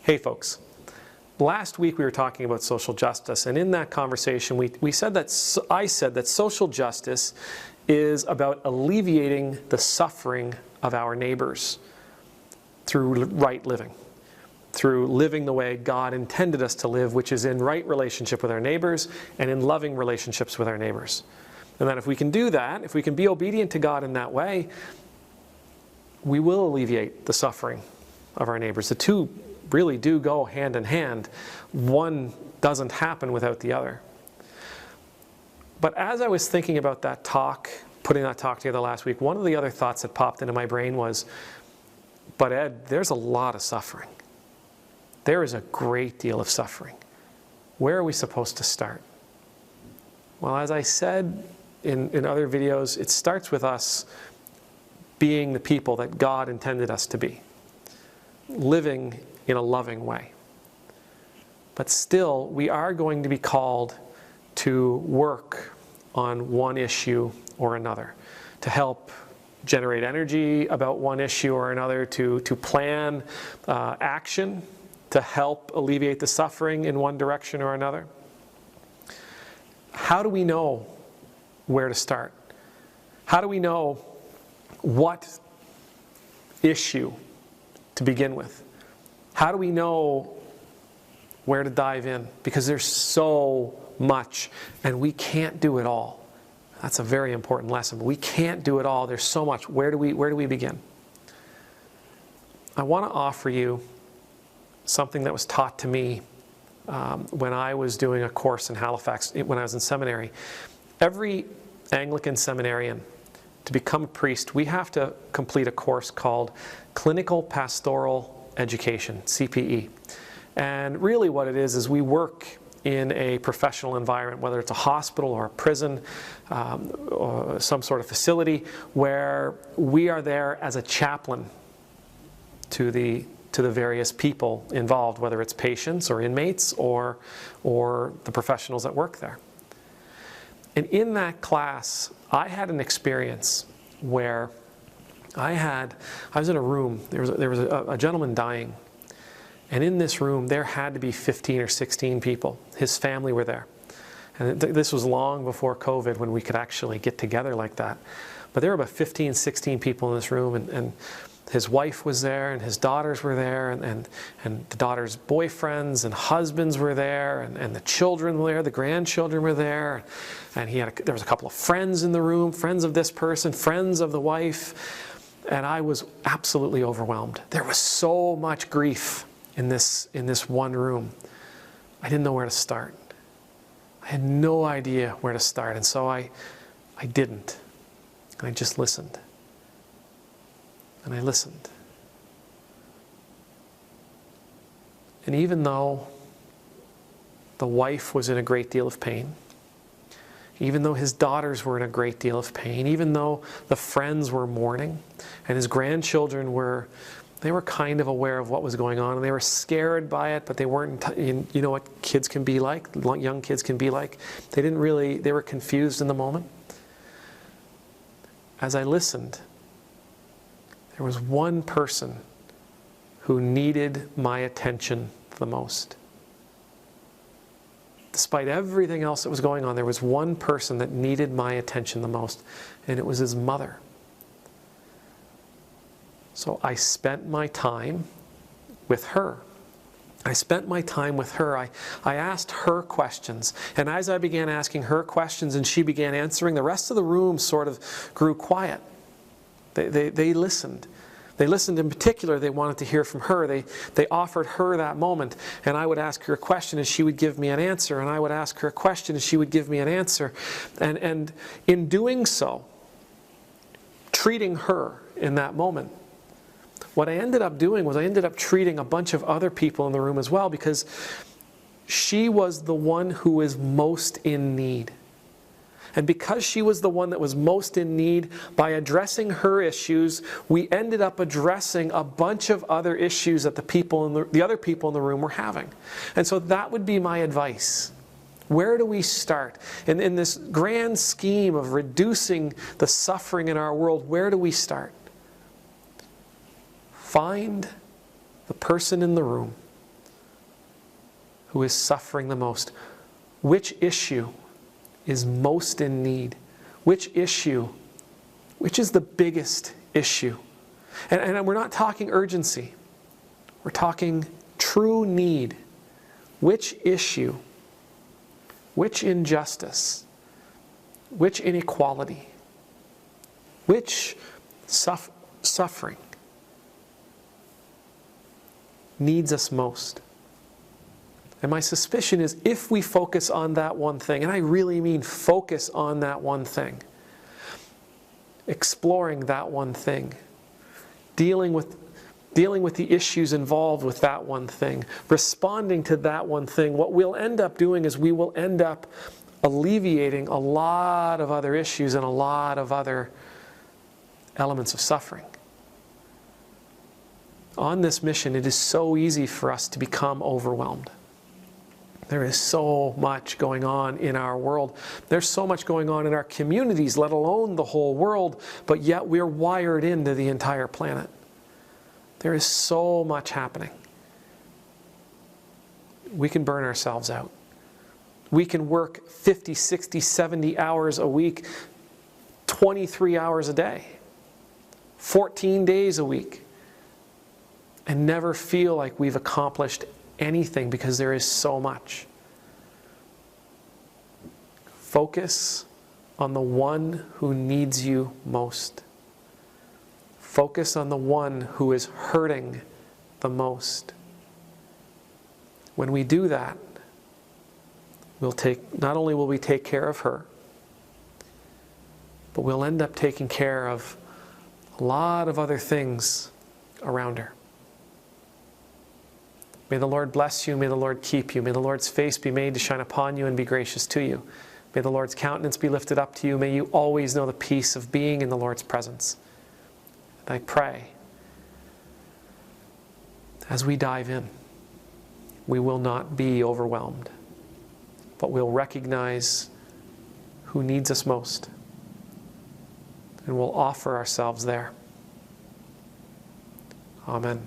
Hey folks, last week we were talking about social justice, and in that conversation I said that social justice is about alleviating the suffering of our neighbors through right living, through living the way God intended us to live, which is in right relationship with our neighbors and in loving relationships with our neighbors. And that if we can do that, if we can be obedient to God in that way, we will alleviate the suffering of our neighbors. The two really do go hand in hand. One doesn't happen without the other. But as I was thinking about that talk, putting that talk together last week, one of the other thoughts that popped into my brain was, but Ed, there's a lot of suffering. There is a great deal of suffering. Where are we supposed to start? Well, as I said in other videos, it starts with us being the people that God intended us to be, living in a loving way. But still, we are going to be called to work on one issue or another, to help generate energy about one issue or another, to plan action to help alleviate the suffering in one direction or another. How do we know where to start? How do we know what issue to begin with? How do we know where to dive in? Because there's so much, and we can't do it all. That's a very important lesson. We can't do it all. There's so much. Where do we begin? I want to offer you something that was taught to me when I was doing a course in Halifax, when I was in seminary. Every Anglican seminarian, to become a priest, we have to complete a course called Clinical Pastoral Education, CPE. And really what it is we work in a professional environment, whether it's a hospital or a prison, or some sort of facility, where we are there as a chaplain to the various people involved, whether it's patients or inmates or the professionals that work there. And in that class, I had an experience where I was in a room, there was a gentleman dying, and in this room there had to be 15 or 16 people. His family were there. And this was long before COVID, when we could actually get together like that. But there were about 15, 16 people in this room, and his wife was there, and his daughters were there, and the daughters' boyfriends and husbands were there, and the children were there, the grandchildren were there, and there was a couple of friends in the room, friends of this person, friends of the wife, and I was absolutely overwhelmed. There was so much grief in this one room. I didn't know where to start. I had no idea where to start, and so I didn't. I just listened. And I listened. And even though the wife was in a great deal of pain, even though his daughters were in a great deal of pain, even though the friends were mourning, and his grandchildren were kind of aware of what was going on, and they were scared by it, but they weren't, you know what kids can be like, young kids can be like. They were confused in the moment. As I listened, there was one person who needed my attention the most. Despite everything else that was going on, there was one person that needed my attention the most, and it was his mother. So I spent my time with her. I spent my time with her. I asked her questions. And as I began asking her questions and she began answering, the rest of the room sort of grew quiet. They listened. They listened. In particular, they wanted to hear from her. They offered her that moment. And I would ask her a question and she would give me an answer. And I would ask her a question and she would give me an answer. And in doing so, treating her in that moment, what I ended up doing was I ended up treating a bunch of other people in the room as well, because she was the one who was most in need. And because she was the one that was most in need, by addressing her issues, we ended up addressing a bunch of other issues that the other people in the room were having. And so that would be my advice. Where do we start? In this grand scheme of reducing the suffering in our world, where do we start? Find the person in the room who is suffering the most? Which issue is most in need? Which is the biggest issue? And we're not talking urgency. We're talking true need. Which issue, which injustice, which inequality, which suffering needs us most? And my suspicion is if we focus on that one thing, and I really mean focus on that one thing, exploring that one thing, dealing with the issues involved with that one thing, responding to that one thing, what we'll end up doing is we will end up alleviating a lot of other issues and a lot of other elements of suffering. On this mission, it is so easy for us to become overwhelmed. There is so much going on in our world. There's so much going on in our communities, let alone the whole world, but yet we're wired into the entire planet. There is so much happening. We can burn ourselves out. We can work 50, 60, 70 hours a week, 23 hours a day, 14 days a week, and never feel like we've accomplished anything because there is so much. Focus on the one who needs you most. Focus on the one who is hurting the most. When we do that, not only will we take care of her, but we'll end up taking care of a lot of other things around her. May the Lord bless you. May the Lord keep you. May the Lord's face be made to shine upon you and be gracious to you. May the Lord's countenance be lifted up to you. May you always know the peace of being in the Lord's presence. And I pray, as we dive in, we will not be overwhelmed, but we'll recognize who needs us most, and we'll offer ourselves there. Amen.